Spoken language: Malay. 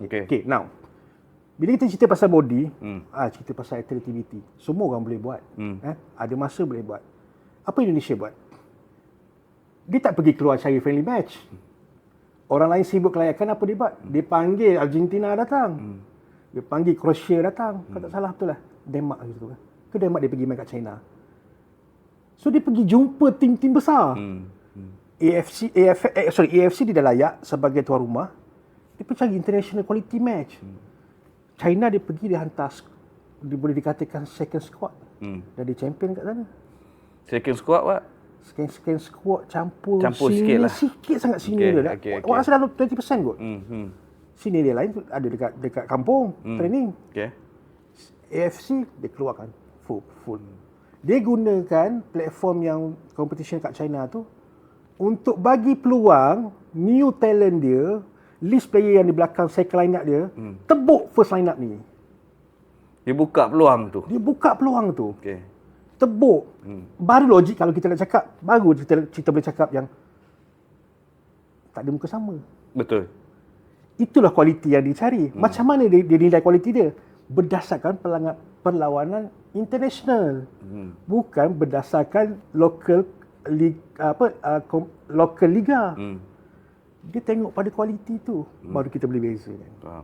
Okay. Okay, now bila kita cerita pasal body, cerita pasal activity, semua orang boleh buat. Ada masa boleh buat. Apa Indonesia buat? Dia tak pergi keluar cari friendly match. Orang lain sibuk kelayakan, apa dia buat? Dia panggil Argentina datang. Dia panggil Croatia datang. Kalau tak salah betul lah. Denmark gitu kan. Ke Denmark dia pergi main kat China. So dia pergi jumpa tim-tim besar. AFC dia dah layak sebagai tuan rumah. Dia pergi cari international quality match. China dia pergi, dia hantar, dia boleh dikatakan second squad. Dan dia champion kat sana. Second squad, Pak? Second squad campur sikit lah. Sikit sangat senior dia. Orang rasa dalam 20% kot. Senior dia lain ada dekat kampung training. AFC dia keluarkan full. Dia gunakan platform yang competition kat China tu untuk bagi peluang new talent dia, list player yang di belakang second line up dia, tebuk first line up ni. Dia buka peluang tu. Tebuk. Baru logik kalau kita nak cakap, baru kita boleh cakap yang tak ada muka sama. Betul. Itulah kualiti yang dicari. Macam mana dia nilai kualiti dia? Berdasarkan perlawanan international. Bukan berdasarkan local liga. Dia tengok pada kualiti tu, baru kita boleh bezakan.